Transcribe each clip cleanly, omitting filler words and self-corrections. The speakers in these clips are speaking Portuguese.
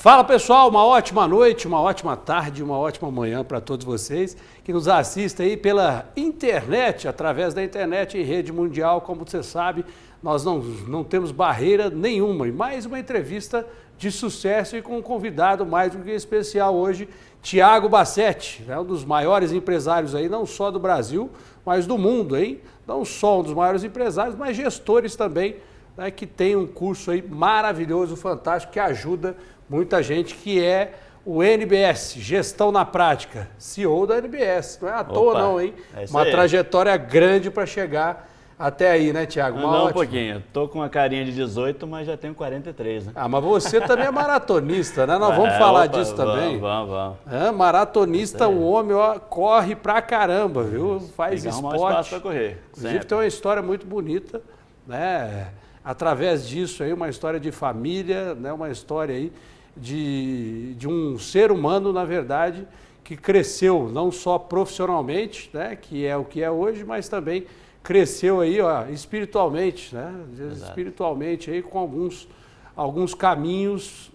Fala pessoal, uma ótima noite, uma ótima tarde, uma ótima manhã para todos vocês que nos assistem aí pela internet, através da internet em rede mundial. Como você sabe, nós não temos barreira nenhuma. E mais uma entrevista de sucesso e com um convidado mais do que especial hoje, Thiago Bassetti, um dos maiores empresários aí, não só do Brasil, mas do mundo, hein? Não só um dos maiores empresários, mas gestores também, né, que tem um curso aí maravilhoso, fantástico, que ajuda muita gente, que é o NBS, Gestão na Prática, CEO da NBS. Não é à toa não, hein? Uma trajetória grande para chegar até aí, né, Thiago? Não, um pouquinho. Tô com uma carinha de 18, mas já tenho 43, né? Ah, mas você também é maratonista, né? Nós vamos falar disso também. Vamos. É, maratonista, o homem ó, corre pra caramba, viu? Faz esporte. Pra correr. Inclusive tem uma história muito bonita, né? Através disso aí, uma história de família, né? Uma história aí de um ser humano, na verdade, que cresceu não só profissionalmente, né? Que é o que é hoje, mas também cresceu aí, ó, espiritualmente, né? Exato. Espiritualmente aí com alguns caminhos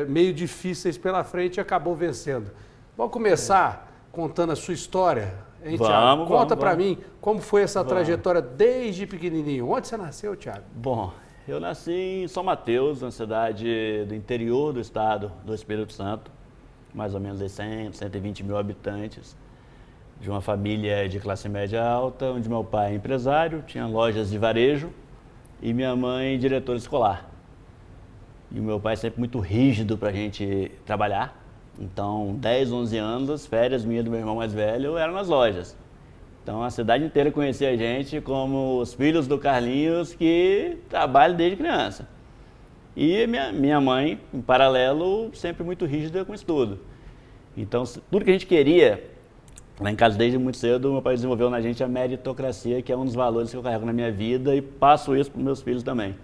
meio difíceis pela frente e acabou vencendo. Vamos começar contando a sua história, hein, Thiago? Conta para mim como foi essa trajetória desde pequenininho. Onde você nasceu, Thiago? Bom, eu nasci em São Mateus, uma cidade do interior do estado do Espírito Santo, mais ou menos de 100, 120 mil habitantes, de uma família de classe média alta, onde meu pai é empresário, tinha lojas de varejo e minha mãe diretora escolar. E o meu pai sempre muito rígido para a gente trabalhar. Então, 10, 11 anos, as férias minhas do meu irmão mais velho eram nas lojas. Então, a cidade inteira conhecia a gente como os filhos do Carlinhos que trabalham desde criança. E minha mãe, em paralelo, sempre muito rígida com isso tudo. Então, tudo que a gente queria, lá em casa desde muito cedo, meu pai desenvolveu na gente a meritocracia, que é um dos valores que eu carrego na minha vida e passo isso para os meus filhos também.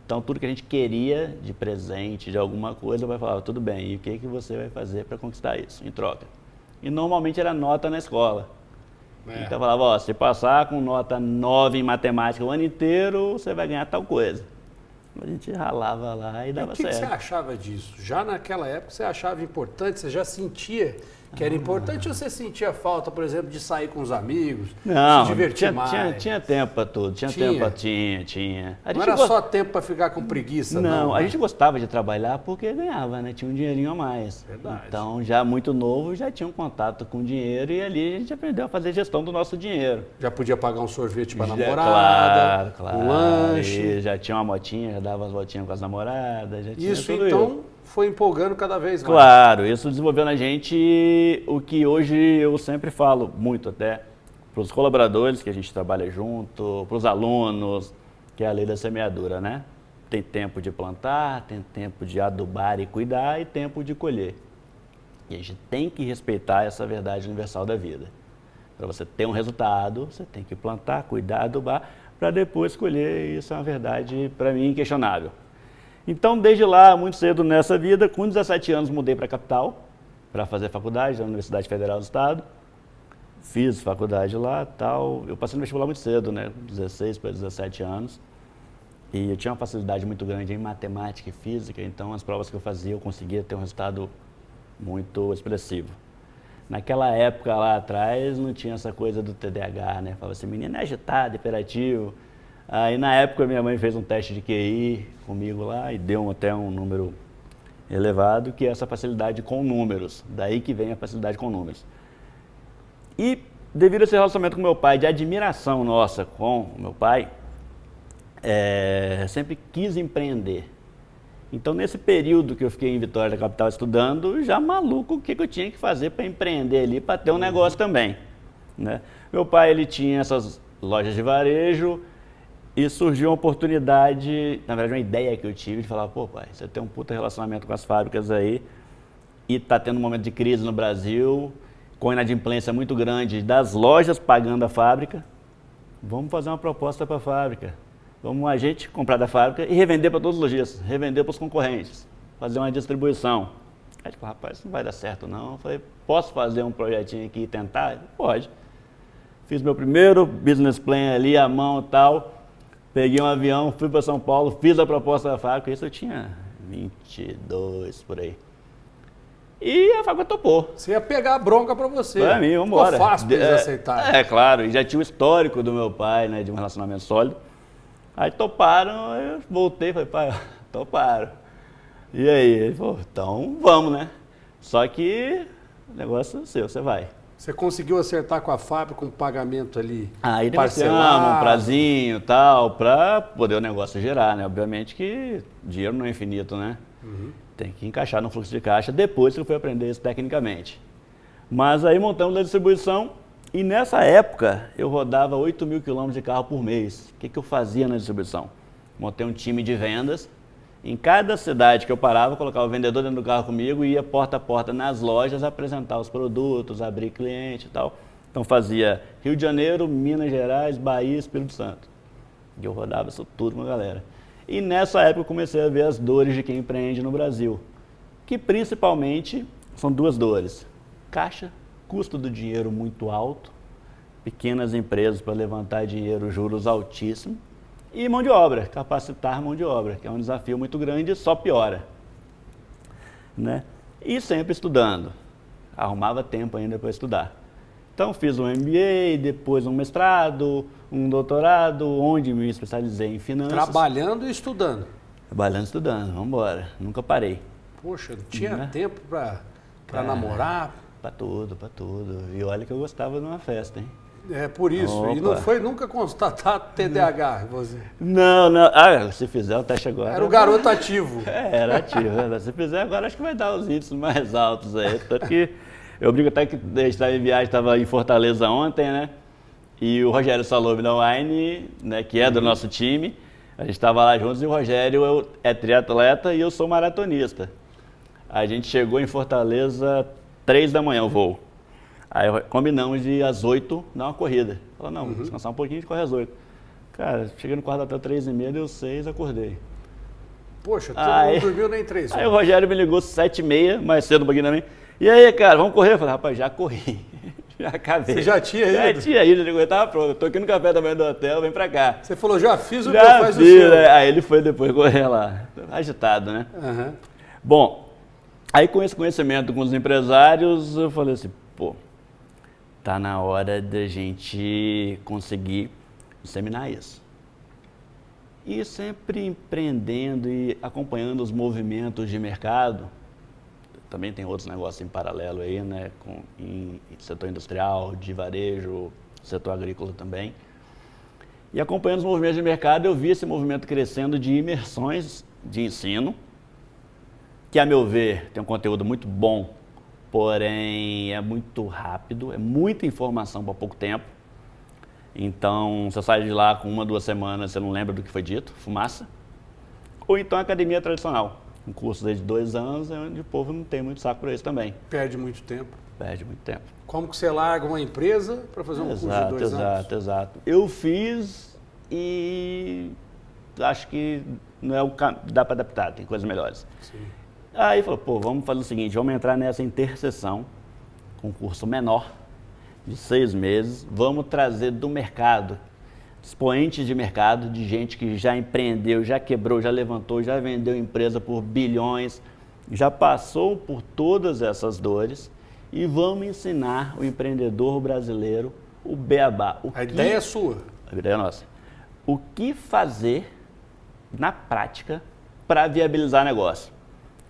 Então, tudo que a gente queria de presente, de alguma coisa, o pai falava, tudo bem, e o que você vai fazer para conquistar isso, em troca? E normalmente era nota na escola. Então, eu falava, ó, se passar com nota 9 em matemática o ano inteiro, você vai ganhar tal coisa. A gente ralava lá e dava certo. O que você achava disso? Já naquela época você achava importante? Você já sentia que era importante ou você sentia falta, por exemplo, de sair com os amigos, não, se divertir mais? Tinha tempo para tudo, tinha. Não era só tempo para ficar com preguiça, não. A gente gostava de trabalhar porque ganhava, né? Tinha um dinheirinho a mais. Verdade. Então, já muito novo, já tinha um contato com dinheiro e ali a gente aprendeu a fazer gestão do nosso dinheiro. Já podia pagar um sorvete para a namorada, claro, um lanche. E já tinha uma motinha, já dava as voltinhas com as namoradas, já tinha isso tudo então foi empolgando cada vez mais. Claro, isso desenvolveu na gente o que hoje eu sempre falo muito até para os colaboradores que a gente trabalha junto, para os alunos, que é a lei da semeadura, né? Tem tempo de plantar, tem tempo de adubar e cuidar e tempo de colher. E a gente tem que respeitar essa verdade universal da vida. Para você ter um resultado, você tem que plantar, cuidar, adubar, para depois colher. E isso é uma verdade, para mim, inquestionável. Então, desde lá, muito cedo nessa vida, com 17 anos, mudei para a capital, para fazer faculdade na Universidade Federal do Estado. Fiz faculdade lá, tal. Eu passei no vestibular muito cedo, né? 16 para 17 anos. E eu tinha uma facilidade muito grande em matemática e física, então as provas que eu fazia eu conseguia ter um resultado muito expressivo. Naquela época lá atrás não tinha essa coisa do TDAH, né? Falava assim, menino é agitado, hiperativo. Aí na época minha mãe fez um teste de QI comigo lá e deu até um número elevado, que é essa facilidade com números. Daí que vem a facilidade com números. E devido a esse relacionamento com meu pai, de admiração nossa com o meu pai, sempre quis empreender. Então, nesse período que eu fiquei em Vitória da capital estudando, já maluco o que eu tinha que fazer para empreender ali, para ter um negócio também, né? Meu pai, ele tinha essas lojas de varejo e surgiu uma oportunidade, na verdade uma ideia que eu tive de falar, pô pai, você tem um puta relacionamento com as fábricas aí e está tendo um momento de crise no Brasil, com inadimplência muito grande das lojas pagando a fábrica, vamos fazer uma proposta para a fábrica. Vamos a gente comprar da fábrica e revender para todos os lojistas, revender para os concorrentes, fazer uma distribuição. Aí eu falei, rapaz, isso não vai dar certo não. Eu falei, posso fazer um projetinho aqui e tentar? Ele, pode. Fiz meu primeiro business plan ali, à mão e tal. Peguei um avião, fui para São Paulo, fiz a proposta da fábrica. Isso eu tinha 22 por aí. E a fábrica topou. Você ia pegar a bronca para você. Pra mim, vamos embora. Ficou fácil para eles aceitarem. É, claro, e já tinha o histórico do meu pai, né, de um relacionamento sólido. Aí toparam, eu voltei e falei, pai, toparam. E aí, ele falou, então vamos, né? Só que o negócio é seu, você vai. Você conseguiu acertar com a fábrica um pagamento ali Aí parcelado, um prazinho e tal, para poder o negócio gerar, né? Obviamente que dinheiro não é infinito, né? Tem que encaixar no fluxo de caixa depois que eu fui aprender isso tecnicamente. Mas aí montamos a distribuição e nessa época eu rodava 8 mil quilômetros de carro por mês. O que eu fazia na distribuição? Montei um time de vendas. Em cada cidade que eu parava, eu colocava o vendedor dentro do carro comigo e ia porta a porta nas lojas apresentar os produtos, abrir cliente e tal. Então fazia Rio de Janeiro, Minas Gerais, Bahia, Espírito Santo. E eu rodava isso tudo com a galera. E nessa época eu comecei a ver as dores de quem empreende no Brasil, que principalmente são duas dores. Caixa, custo do dinheiro muito alto, pequenas empresas para levantar dinheiro, juros altíssimos. E mão de obra, capacitar mão de obra, que é um desafio muito grande e só piora. Né? E sempre estudando. Arrumava tempo ainda para estudar. Então fiz um MBA, depois um mestrado, um doutorado, onde me especializei em finanças. Trabalhando e estudando. Trabalhando e estudando, vamos embora. Nunca parei. Poxa, não tinha tempo para namorar? Para tudo, para tudo. E olha que eu gostava de uma festa, hein? É por isso. Opa. E não foi nunca constatado TDAH em você? Não, não. Ah, se fizer o teste agora. Era o garoto ativo. Era ativo. Se fizer agora, acho que vai dar os índices mais altos aí. Tanto que eu brinco até que a gente estava em viagem, estava em Fortaleza ontem, né? E o Rogério Salome da Wine, né, que é do nosso time, a gente estava lá juntos e o Rogério é triatleta e eu sou maratonista. A gente chegou em Fortaleza 3 da manhã o voo. Aí combinamos de às 8 dar uma corrida. Falou, não, descansar um pouquinho, a gente corre às 8. Cara, cheguei no quarto até 3h30, deu 6, acordei. Poxa, tu não dormiu nem 3 horas. Aí o Rogério me ligou 7h30, mais cedo um pouquinho também. E aí, cara, vamos correr? Eu falei, rapaz, já corri. Já acabei. Você já tinha ido? Já tinha ido, eu estava pronto. Eu tô aqui no café da manhã do hotel, vem pra cá. Você falou, já fiz o que já eu faço fiz, o seu. né? Aí ele foi depois correr lá. Agitado, né? Bom, aí com esse conhecimento com os empresários, eu falei assim, pô, tá na hora da gente conseguir disseminar isso. E sempre empreendendo e acompanhando os movimentos de mercado. Também tem outros negócios em paralelo aí, né? Em setor industrial, de varejo, setor agrícola também. E acompanhando os movimentos de mercado, eu vi esse movimento crescendo de imersões de ensino, que a meu ver tem um conteúdo muito bom, porém é muito rápido, é muita informação para pouco tempo. Então, você sai de lá com 1, 2 semanas, você não lembra do que foi dito, fumaça. Ou então a academia tradicional, um curso de 2 anos, onde o povo não tem muito saco para isso também. Perde muito tempo. Perde muito tempo. Como que você larga uma empresa para fazer um curso de 2 anos? Exato. Eu fiz e acho que não é o dá para adaptar, tem coisas melhores. Sim. Aí falou, pô, vamos fazer o seguinte, vamos entrar nessa interseção com um curso menor, de 6 meses, vamos trazer do mercado, expoentes de mercado, de gente que já empreendeu, já quebrou, já levantou, já vendeu empresa por bilhões, já passou por todas essas dores e vamos ensinar o empreendedor brasileiro o beabá. Ideia é sua. A ideia é nossa. O que fazer na prática para viabilizar negócio?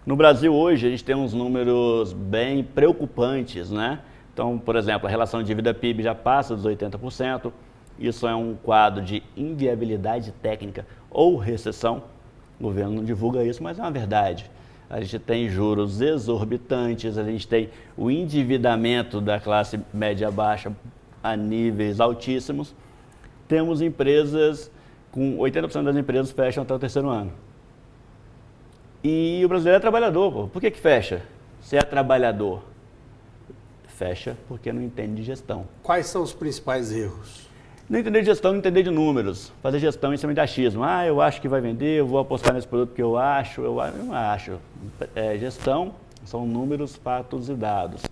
No Brasil hoje a gente tem uns números bem preocupantes, né? Então, por exemplo, a relação dívida-PIB já passa dos 80%. Isso é um quadro de inviabilidade técnica ou recessão. O governo não divulga isso, mas é uma verdade. A gente tem juros exorbitantes, a gente tem o endividamento da classe média-baixa a níveis altíssimos. Temos empresas, com 80% das empresas fecham até o 3º ano. E o brasileiro é trabalhador, pô. Por que fecha? Se é trabalhador, fecha porque não entende de gestão. Quais são os principais erros? Não entender de gestão, não entender de números. Fazer gestão em cima de achismo. Ah, eu acho que vai vender, eu vou apostar nesse produto que eu não acho. Gestão são números, fatos e dados.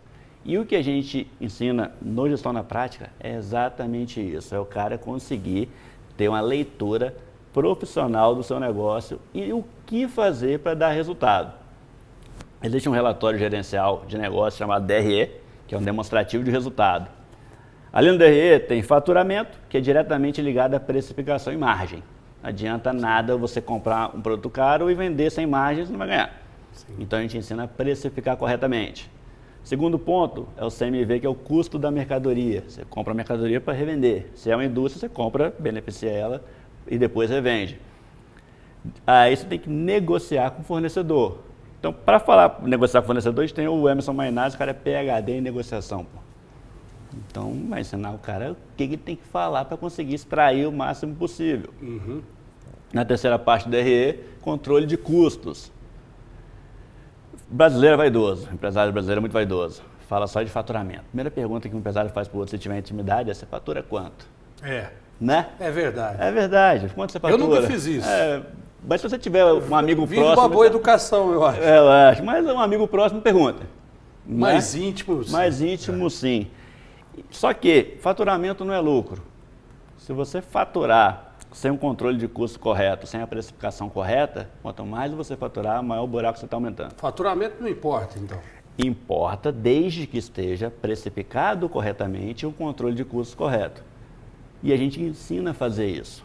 E o que a gente ensina no Gestão na Prática é exatamente isso. É o cara conseguir ter uma leitura profissional do seu negócio e o que fazer para dar resultado. Existe um relatório gerencial de negócio chamado DRE, que é um demonstrativo de resultado. Ali no DRE tem faturamento, que é diretamente ligado à precificação e margem. Não adianta nada você comprar um produto caro e vender sem margem, você não vai ganhar. Sim. Então a gente ensina a precificar corretamente. Segundo ponto é o CMV, que é o custo da mercadoria. Você compra a mercadoria para revender. Se é uma indústria, você compra, beneficia ela e depois revende. Aí você tem que negociar com o fornecedor. Então, para negociar com o fornecedor, a gente tem o Emerson Mainazzi, o cara é PhD em negociação. Pô. Então, vai ensinar o cara o que ele tem que falar para conseguir extrair o máximo possível. Uhum. Na terceira parte do RE, controle de custos. O brasileiro é vaidoso, o empresário brasileiro é muito vaidoso. Fala só de faturamento. Primeira pergunta que um empresário faz para o outro, se tiver intimidade, é: você fatura quanto? É. Né? É verdade. É verdade. Quanto você fatura? Eu nunca fiz isso. Mas se você tiver um amigo próximo... Vindo uma boa educação, eu acho. Eu acho. Mas um amigo próximo pergunta. Mais íntimo, sim. Mais íntimo, sim. Só que faturamento não é lucro. Se você faturar sem um controle de custo correto, sem a precificação correta, quanto mais você faturar, maior o buraco você está aumentando. Faturamento não importa, então? Importa, desde que esteja precificado corretamente e o controle de custos correto. E a gente ensina a fazer isso.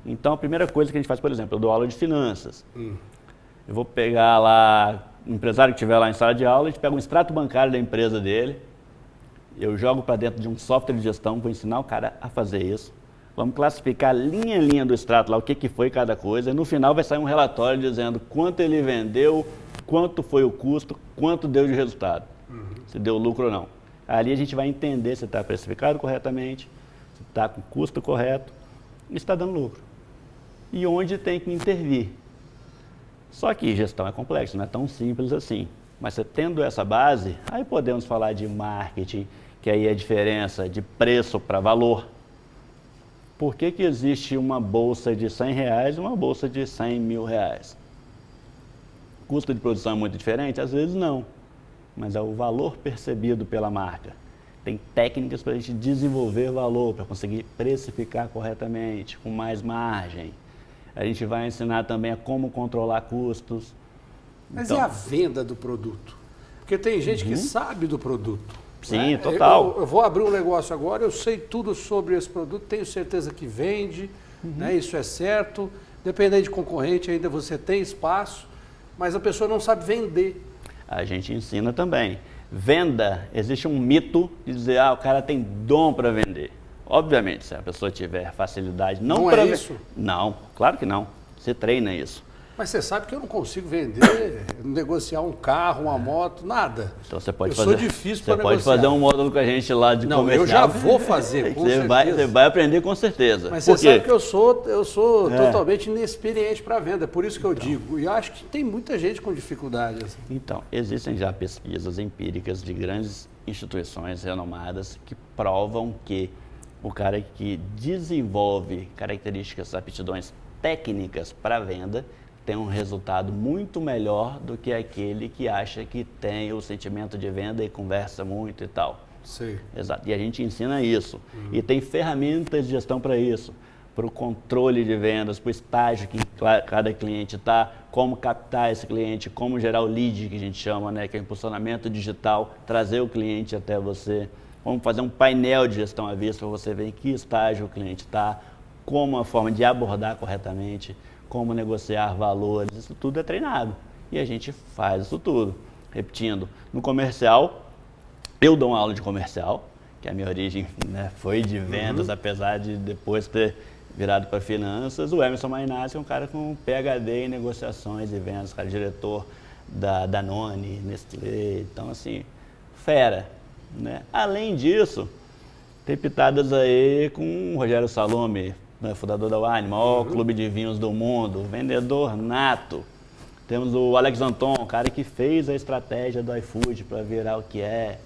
Então, a primeira coisa que a gente faz, por exemplo, eu dou aula de finanças. Eu vou pegar lá, o empresário que estiver lá em sala de aula, a gente pega um extrato bancário da empresa dele, eu jogo para dentro de um software de gestão, vou ensinar o cara a fazer isso. Vamos classificar linha a linha do extrato lá, o que foi cada coisa, e no final vai sair um relatório dizendo quanto ele vendeu, quanto foi o custo, quanto deu de resultado, se deu lucro ou não. Ali a gente vai entender se está precificado corretamente, se está com o custo correto e se está dando lucro. E onde tem que intervir. Só que gestão é complexo, não é tão simples assim. Mas você tendo essa base, aí podemos falar de marketing, que aí é a diferença de preço para valor. Por que existe uma bolsa de R$100 e uma bolsa de R$100 mil? Custo de produção é muito diferente? Às vezes não, mas é o valor percebido pela marca. Tem técnicas para a gente desenvolver valor, para conseguir precificar corretamente, com mais margem. A gente vai ensinar também a como controlar custos. Mas então, e a venda do produto? Porque tem gente que sabe do produto. Sim, né? total. Eu vou abrir um negócio agora, eu sei tudo sobre esse produto, tenho certeza que vende, né? Isso é certo. Dependendo de concorrente, ainda você tem espaço, mas a pessoa não sabe vender. A gente ensina também. Venda, existe um mito de dizer, o cara tem dom para vender. Obviamente, se a pessoa tiver facilidade... Não é isso? Não, claro que não. Você treina isso. Mas você sabe que eu não consigo vender, negociar um carro, uma moto, nada. Então você pode sou difícil para negociar. Você pode fazer um módulo com a gente lá de comercial. Não, eu já vou fazer, com certeza. Você vai aprender com certeza. Mas você sabe que eu sou totalmente inexperiente para venda, é por isso que eu digo. E acho que tem muita gente com dificuldade. Assim. Então, existem já pesquisas empíricas de grandes instituições renomadas que provam que o cara que desenvolve características, aptidões técnicas para venda tem um resultado muito melhor do que aquele que acha que tem o sentimento de venda e conversa muito e tal. Sim. Exato. E a gente ensina isso. E tem ferramentas de gestão para isso, para o controle de vendas, para o estágio que cada cliente está, como captar esse cliente, como gerar o lead, que a gente chama, né, que é o impulsionamento digital, trazer o cliente até você. Vamos fazer um painel de gestão à vista para você ver em que estágio o cliente está, como a forma de abordar corretamente, como negociar valores, isso tudo é treinado. E a gente faz isso tudo. Repetindo, no comercial, eu dou uma aula de comercial, que a minha origem, né, foi de vendas, apesar de depois ter virado para finanças. O Emerson Mainazzi é um cara com PhD em negociações e vendas, cara, diretor da Danone, Nestlé, então assim, fera. Né? Além disso, tem pitadas aí com o Rogério Salome, né, fundador da Wine, maior clube de vinhos do mundo, vendedor nato. Temos o Alex Anton, o cara que fez a estratégia do iFood para virar o que é.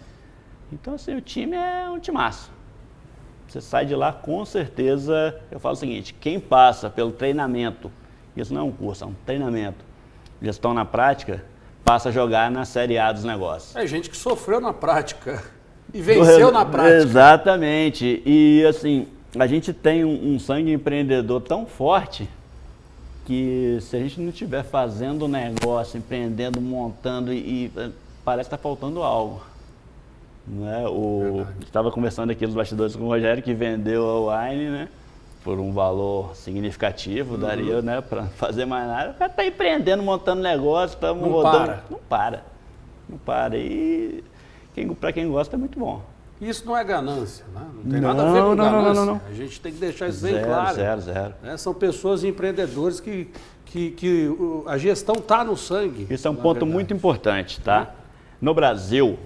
Então, assim, o time é um timaço. Você sai de lá, com certeza, eu falo o seguinte, quem passa pelo treinamento, isso não é um curso, é um treinamento, gestão na prática, passa a jogar na Série A dos negócios. É gente que sofreu na prática e venceu na prática. Exatamente. E, assim, a gente tem um sangue empreendedor tão forte que se a gente não estiver fazendo negócio, empreendendo, montando parece que está faltando algo. Né? Estava conversando aqui nos bastidores com o Rogério, que vendeu a Wine, né? Por um valor significativo, daria, né, para fazer mais nada. O cara está empreendendo, montando negócio, estamos rodando. Não para. E para quem gosta é muito bom. Isso não é ganância, né? Não tem nada a ver com ganância. Não. A gente tem que deixar isso bem claro. Zero. Né? São pessoas empreendedores que a gestão está no sangue. Isso é um ponto muito importante, tá? No Brasil,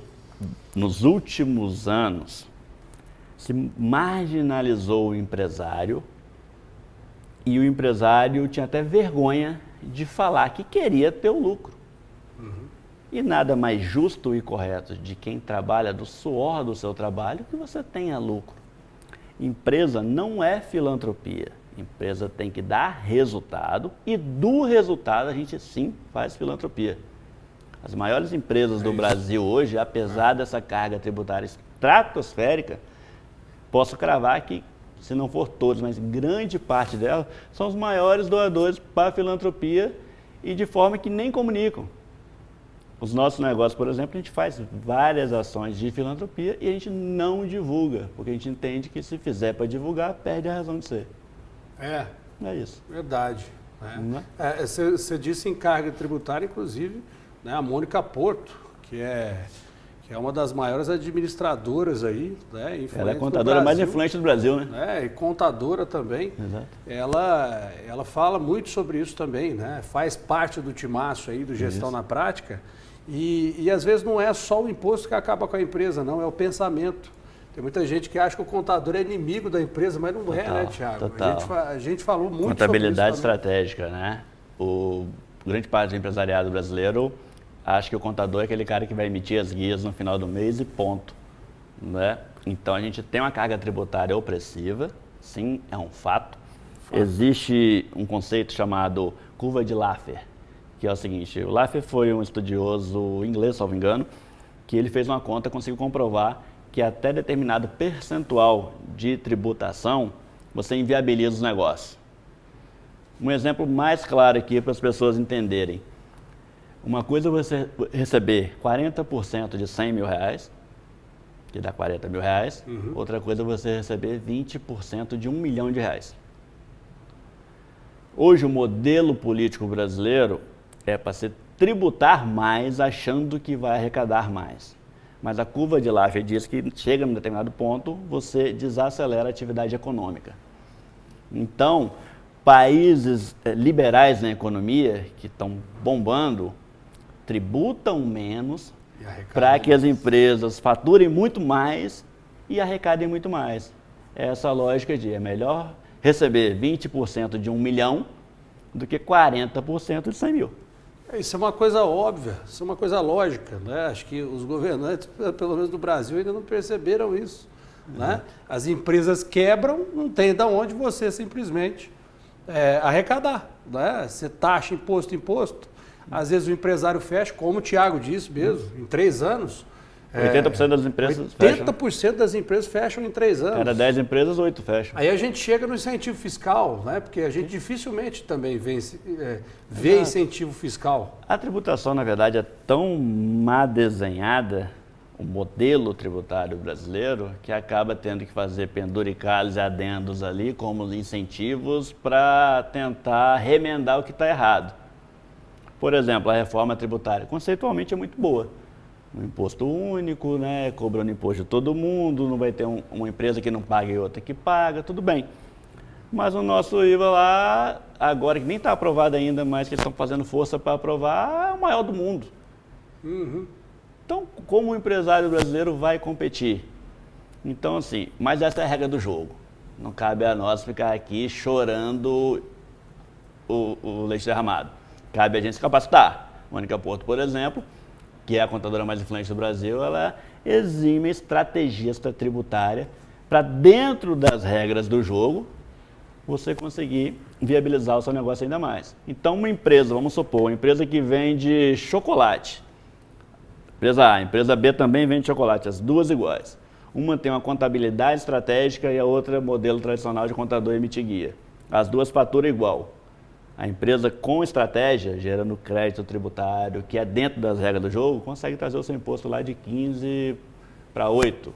nos últimos anos, se marginalizou o empresário e o empresário tinha até vergonha de falar que queria ter o lucro. E nada mais justo e correto de quem trabalha do suor do seu trabalho que você tenha lucro. Empresa não é filantropia. Empresa tem que dar resultado e do resultado a gente sim faz filantropia. As maiores empresas do Brasil hoje, apesar dessa carga tributária estratosférica, posso cravar que, se não for todos, mas grande parte delas, são os maiores doadores para a filantropia e de forma que nem comunicam. Os nossos negócios, por exemplo, a gente faz várias ações de filantropia e a gente não divulga, porque a gente entende que se fizer para divulgar, perde a razão de ser. É isso. Verdade. Você disse em carga tributária, inclusive, né, a Mônica Porto, que é uma das maiores administradoras aí, né? Ela é a contadora mais influente do Brasil, né? E contadora também. Exato. Ela fala muito sobre isso também, né? Faz parte do timaço aí do Gestão na Prática. E às vezes não é só o imposto que acaba com a empresa, não, é o pensamento. Tem muita gente que acha que o contador é inimigo da empresa, mas não é, né, Thiago? Total. A gente falou muito contabilidade sobre isso estratégica, né? Grande parte do empresariado brasileiro acha que o contador é aquele cara que vai emitir as guias no final do mês e ponto. Né? Então a gente tem uma carga tributária opressiva, sim, é um fato. Existe um conceito chamado curva de Laffer, que é o seguinte: o Laffer foi um estudioso inglês, salvo engano, que ele fez uma conta e conseguiu comprovar que até determinado percentual de tributação você inviabiliza os negócios. Um exemplo mais claro aqui para as pessoas entenderem. Uma coisa é você receber 40% de 100 mil reais, que dá 40 mil reais. Outra coisa é você receber 20% de 1 milhão de reais. Hoje o modelo político brasileiro é para se tributar mais achando que vai arrecadar mais. Mas a curva de Laffer diz que chega num determinado ponto, você desacelera a atividade econômica. Então, países liberais na economia, que estão bombando, tributam menos para que as empresas faturem muito mais e arrecadem muito mais. Essa lógica de é melhor receber 20% de 1 milhão do que 40% de 100 mil. Isso é uma coisa óbvia, isso é uma coisa lógica, né? Acho que os governantes, pelo menos do Brasil, ainda não perceberam isso. Né? As empresas quebram, não tem de onde você simplesmente arrecadar. Né? Você taxa imposto. Às vezes o empresário fecha, como o Thiago disse mesmo, em 3 anos. 80% das empresas fecham. 80% das empresas fecham em 3 anos. Era 10 empresas, 8 fecham. Aí a gente chega no incentivo fiscal, né? Porque a gente dificilmente também vê incentivo fiscal. A tributação, na verdade, é tão má desenhada, o modelo tributário brasileiro, que acaba tendo que fazer penduricalhos e adendos ali como incentivos para tentar remendar o que está errado. Por exemplo, a reforma tributária, conceitualmente é muito boa. Um imposto único, né, cobrando imposto de todo mundo, não vai ter uma empresa que não paga e outra que paga, tudo bem. Mas o nosso IVA lá, agora que nem está aprovado ainda, mas que eles estão fazendo força para aprovar, é o maior do mundo. Então, como o empresário brasileiro vai competir? Então, assim, mas essa é a regra do jogo. Não cabe a nós ficar aqui chorando o leite derramado. Cabe a gente se capacitar. Mônica Porto, por exemplo, que é a contadora mais influente do Brasil, ela exime estrategista tributária para, dentro das regras do jogo, você conseguir viabilizar o seu negócio ainda mais. Então, uma empresa, vamos supor, uma empresa que vende chocolate. Empresa A, empresa B também vende chocolate, as duas iguais. Uma tem uma contabilidade estratégica e a outra modelo tradicional de contador emitir guia. As duas faturam igual. A empresa com estratégia, gerando crédito tributário, que é dentro das regras do jogo, consegue trazer o seu imposto lá de 15 para 8.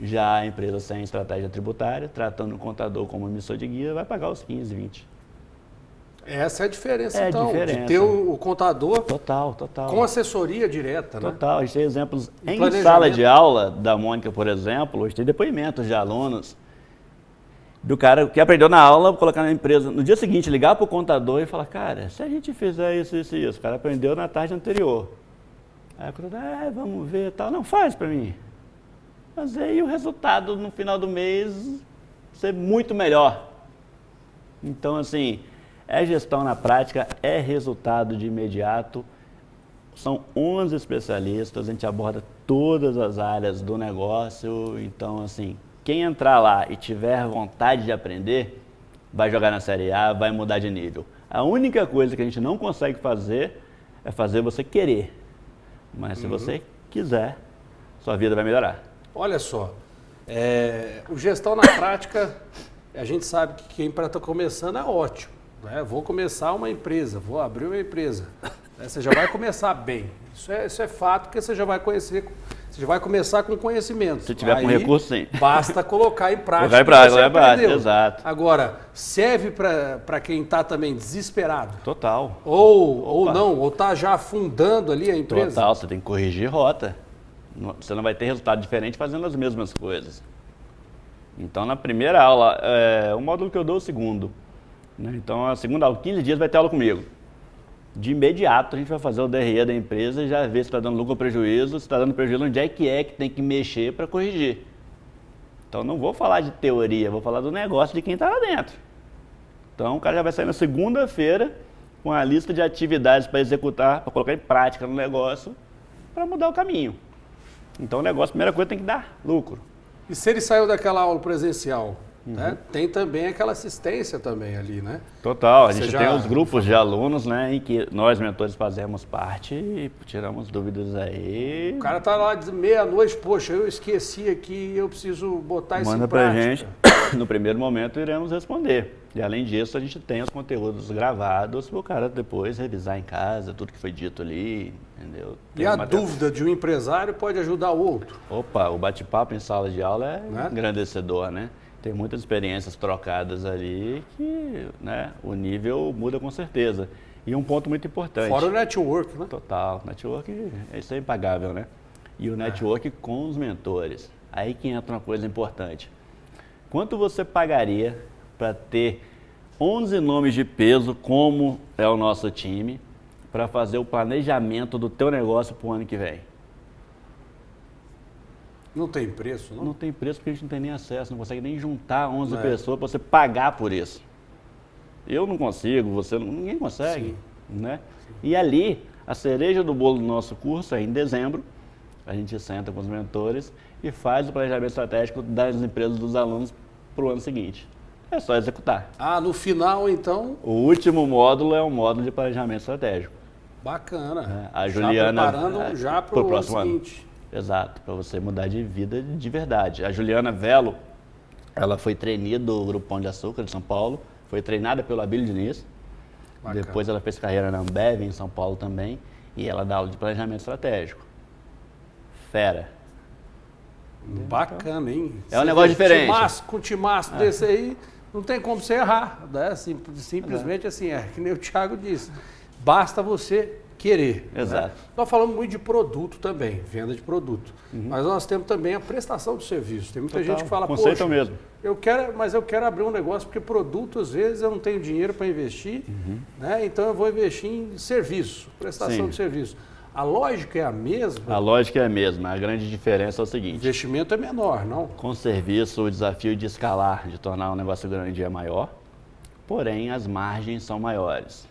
Já a empresa sem estratégia tributária, tratando o contador como emissor de guia, vai pagar os 15, 20. Essa é a diferença, É a então, diferença. de ter o contador Total. com assessoria direta, né? Total. A gente tem exemplos em planejamento. sala de aula da Mônica, por exemplo, hoje tem depoimentos de alunos do cara que aprendeu na aula, colocar na empresa, no dia seguinte ligar para o contador e falar, cara, se a gente fizer isso, o cara aprendeu na tarde anterior. Aí o contador, vamos ver e tal, não, faz para mim. Mas aí o resultado no final do mês ser muito melhor. Então, assim, é gestão na prática, é resultado de imediato. São 11 especialistas, a gente aborda todas as áreas do negócio. Então, assim, quem entrar lá e tiver vontade de aprender, vai jogar na Série A, vai mudar de nível. A única coisa que a gente não consegue fazer é fazer você querer. Mas se você quiser, sua vida vai melhorar. Olha só, o gestão na prática, a gente sabe que quem está começando é ótimo. Né? Vou começar uma empresa, vou abrir uma empresa. Você já vai começar bem. Isso é fato, porque você já vai conhecer, você já vai começar com conhecimento. Se tiver com recurso, sim. Basta colocar em prática. Colocar em prática, exato. Agora, serve para quem está também desesperado? Total. Ou não, ou está já afundando ali a empresa? Total, você tem que corrigir rota. Você não vai ter resultado diferente fazendo as mesmas coisas. Então, na primeira aula, o módulo que eu dou é o segundo. Né? Então, a segunda aula, 15 dias, vai ter aula comigo. De imediato, a gente vai fazer o DRE da empresa e já ver se está dando lucro ou prejuízo. Se está dando prejuízo, onde é que tem que mexer para corrigir. Então, não vou falar de teoria, vou falar do negócio de quem está lá dentro. Então, o cara já vai sair na segunda-feira com a lista de atividades para executar, para colocar em prática no negócio, para mudar o caminho. Então, o negócio, a primeira coisa, tem que dar lucro. E se ele saiu daquela aula presencial, né? Tem também aquela assistência também ali, né? Total, a gente tem os grupos de alunos, né, em que nós, mentores, fazemos parte e tiramos dúvidas aí. O cara tá lá de meia-noite, poxa, eu esqueci aqui, eu preciso botar isso em prática. Manda pra gente, no primeiro momento iremos responder. E além disso, a gente tem os conteúdos gravados para o cara depois revisar em casa, tudo que foi dito ali, entendeu? E a dúvida de um empresário pode ajudar o outro. Opa, o bate-papo em sala de aula é engrandecedor, né? Tem muitas experiências trocadas ali que, né, o nível muda com certeza. E um ponto muito importante. Fora o network, né? Total, network, isso é impagável, né? E o network com os mentores. Aí que entra uma coisa importante. Quanto você pagaria para ter 11 nomes de peso, como é o nosso time, para fazer o planejamento do teu negócio para o ano que vem? Não tem preço, não? Não tem preço porque a gente não tem nem acesso, não consegue nem juntar 11 pessoas para você pagar por isso. Eu não consigo, ninguém consegue. Né? E ali, a cereja do bolo do nosso curso é em dezembro, a gente senta com os mentores e faz o planejamento estratégico das empresas dos alunos para o ano seguinte. É só executar. No final, então... O último módulo é um módulo de planejamento estratégico. Bacana. A Juliana... Preparando já para o próximo ano seguinte. Exato, para você mudar de vida de verdade. A Juliana Velo, ela foi trainee do Grupo Pão de Açúcar de São Paulo, foi treinada pelo Abílio Diniz, depois ela fez carreira na Ambev em São Paulo também, e ela dá aula de planejamento estratégico. Fera. Bacana, hein? É um negócio diferente. Com um timaço desse aí, não tem como você errar. Né? Simplesmente assim, que nem o Thiago disse, basta você querer. Exato. Né? Nós falamos muito de produto também, venda de produto. Mas nós temos também a prestação de serviço. Tem muita gente que fala, conceito mesmo. Eu quero abrir um negócio, porque produto, às vezes, eu não tenho dinheiro para investir, né? Então eu vou investir em serviço, prestação de serviço. A lógica é a mesma? A lógica é a mesma. A grande diferença é o seguinte. O investimento é menor, não? Com serviço, o desafio de escalar, de tornar um negócio grande é maior, porém as margens são maiores.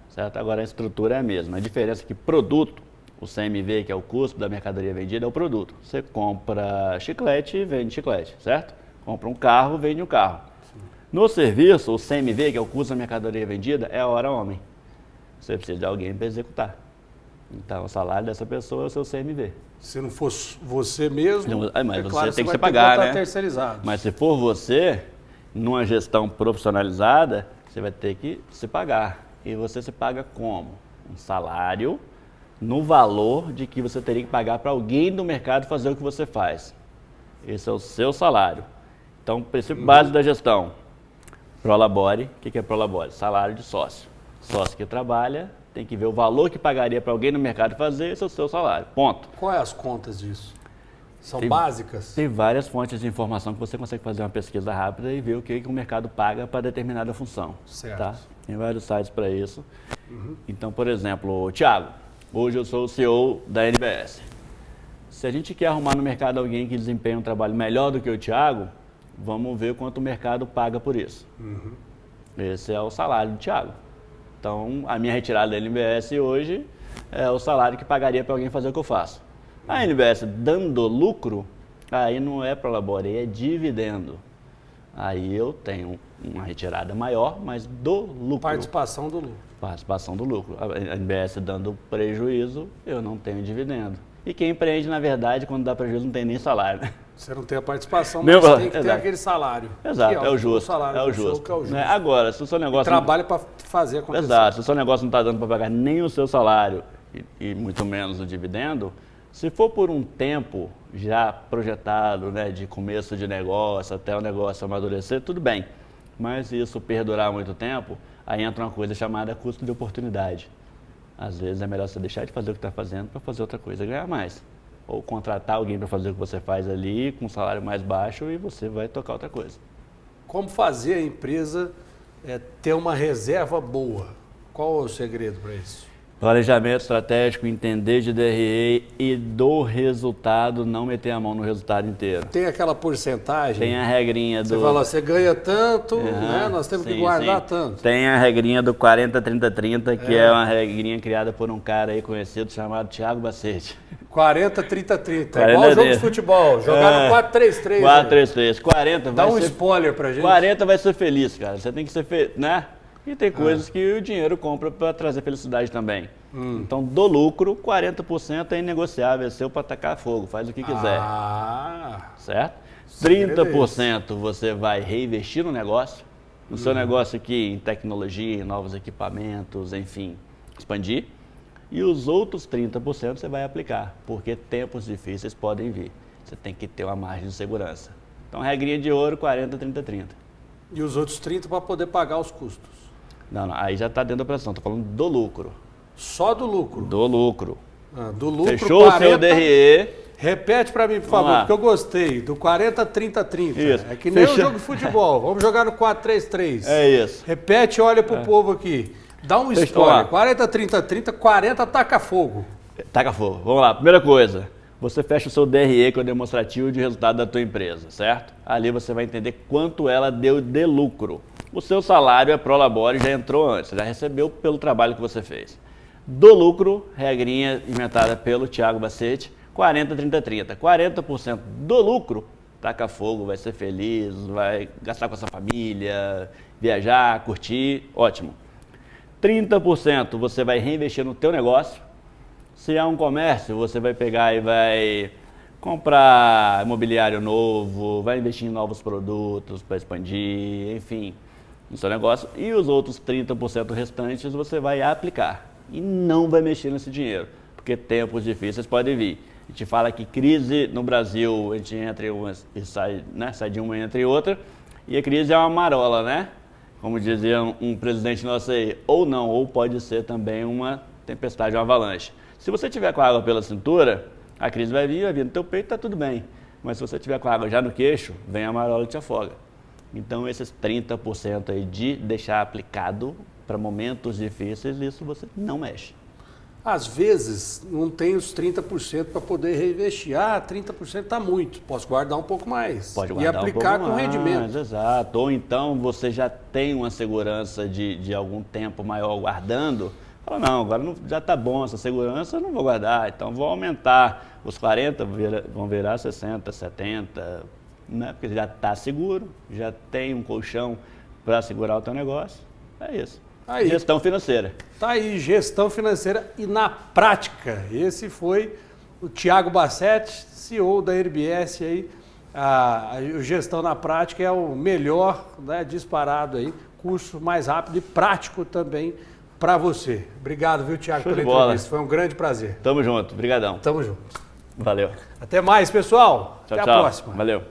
Certo? Agora a estrutura é a mesma. A diferença é que produto, o CMV, que é o custo da mercadoria vendida, é o produto. Você compra chiclete e vende chiclete, certo? Compra um carro, vende um carro. Sim. No serviço, o CMV, que é o custo da mercadoria vendida, é a hora homem. Você precisa de alguém para executar. Então, o salário dessa pessoa é o seu CMV. Se não fosse você mesmo, mas você claro, tem que se pagar, né? Terceirizado. Mas se for você, numa gestão profissionalizada, você vai ter que se pagar. E você se paga como? Um salário no valor de que você teria que pagar para alguém do mercado fazer o que você faz. Esse é o seu salário. Então, princípio básico da gestão. Prolabore. O que é Prolabore? Salário de sócio. Sócio que trabalha tem que ver o valor que pagaria para alguém no mercado fazer, esse é o seu salário. Ponto. Quais as contas disso? São básicas? Tem várias fontes de informação que você consegue fazer uma pesquisa rápida e ver o que o mercado paga para determinada função. Certo. Tá? Tem vários sites para isso. Então, por exemplo, Thiago, hoje eu sou o CEO da NBS. Se a gente quer arrumar no mercado alguém que desempenha um trabalho melhor do que o Thiago, vamos ver quanto o mercado paga por isso. Esse é o salário do Thiago. Então, a minha retirada da NBS hoje é o salário que pagaria para alguém fazer o que eu faço. A NBS dando lucro, aí não é Prolabore, aí é dividendo. Aí eu tenho uma retirada maior, mas do lucro. Participação do lucro. Participação do lucro. A NBS dando prejuízo, eu não tenho dividendo. E quem empreende, na verdade, quando dá prejuízo, não tem nem salário, né? Você não tem a participação, mas tem que ter aquele salário. Exato, é o justo. Salário, é o justo. Que é o justo. Agora, se o seu negócio... Trabalha para fazer acontecer. Exato, se o seu negócio não está dando para pagar nem o seu salário e muito menos o dividendo, se for por um tempo já projetado, né, de começo de negócio até o negócio amadurecer, tudo bem. Mas se isso perdurar muito tempo, aí entra uma coisa chamada custo de oportunidade. Às vezes é melhor você deixar de fazer o que está fazendo para fazer outra coisa e ganhar mais. Ou contratar alguém para fazer o que você faz ali com um salário mais baixo e você vai tocar outra coisa. Como fazer a empresa ter uma reserva boa? Qual é o segredo para isso? Planejamento estratégico, entender de DRE e do resultado, não meter a mão no resultado inteiro. Tem aquela porcentagem? Tem a regrinha do... Você fala, você ganha tanto, né? Nós temos que guardar tanto. Tem a regrinha do 40-30-30, que é uma regrinha criada por um cara aí conhecido chamado Thiago Bacete. 40-30-30, é igual jogo de futebol, jogar no 4-3-3. 4-3-3, 40 Dá um spoiler pra gente. 40 vai ser feliz, cara, você tem que ser feliz, né? E tem coisas que o dinheiro compra para trazer felicidade também. Então, do lucro, 40% é inegociável, é seu para tacar fogo, faz o que quiser. Certo? 30% você vai reinvestir no negócio, no seu negócio aqui, em tecnologia, em novos equipamentos, enfim, expandir. E os outros 30% você vai aplicar, porque tempos difíceis podem vir. Você tem que ter uma margem de segurança. Então, regrinha de ouro, 40-30-30. E os outros 30% para poder pagar os custos? Não, aí já está dentro da operação, estou falando do lucro. Só do lucro? Do lucro. Do lucro, fechou 40, o seu DRE. Repete para mim, por favor, porque eu gostei. Do 40-30-30. Isso. É que nem um jogo de futebol. Vamos jogar no 4-3-3. É isso. Repete e olha pro povo aqui. Dá um spoiler. 40-30-30, 40 taca fogo. Taca fogo. Vamos lá. Primeira coisa. Você fecha o seu DRE, que é o demonstrativo de resultado da tua empresa, certo? Ali você vai entender quanto ela deu de lucro. O seu salário é Prolabore, já entrou antes, já recebeu pelo trabalho que você fez. Do lucro, regrinha inventada pelo Thiago Bacete, 40-30-30. 40% do lucro, taca fogo, vai ser feliz, vai gastar com a sua família, viajar, curtir, ótimo. 30% você vai reinvestir no teu negócio. Se é um comércio, você vai pegar e vai comprar imobiliário novo, vai investir em novos produtos para expandir, enfim, no seu negócio. E os outros 30% restantes você vai aplicar e não vai mexer nesse dinheiro, porque tempos difíceis podem vir. A gente fala que crise no Brasil, a gente entra em umas e sai, né, sai de uma e entra em outra, e a crise é uma marola, né? Como dizia um presidente nosso aí, ou não, ou pode ser também uma tempestade, uma avalanche. Se você tiver com a água pela cintura, a crise vai vir no teu peito, tá tudo bem. Mas se você tiver com a água já no queixo, vem a marola e te afoga. Então esses 30% aí de deixar aplicado para momentos difíceis, isso você não mexe. Às vezes não tem os 30% para poder reinvestir. 30% está muito, posso guardar um pouco mais. Pode guardar e aplicar um pouco com mais, rendimento. Exato. Ou então você já tem uma segurança de algum tempo maior guardando. Fala, não, agora não, já está bom essa segurança, eu não vou guardar. Então vou aumentar os 40, vão virar 60, 70, né? Porque já está seguro, já tem um colchão para segurar o teu negócio. É isso. Aí. Gestão financeira. Tá aí, gestão financeira e na prática. Esse foi o Thiago Bacete, CEO da RBS aí. A gestão na prática é o melhor, né, disparado aí. curso mais rápido e prático também para você. Obrigado, viu, Thiago, Show pela de bola. entrevista. Foi um grande prazer. Tamo junto, brigadão. Tamo junto. Valeu. Até mais, pessoal. Tchau, Até tchau. a próxima. Valeu.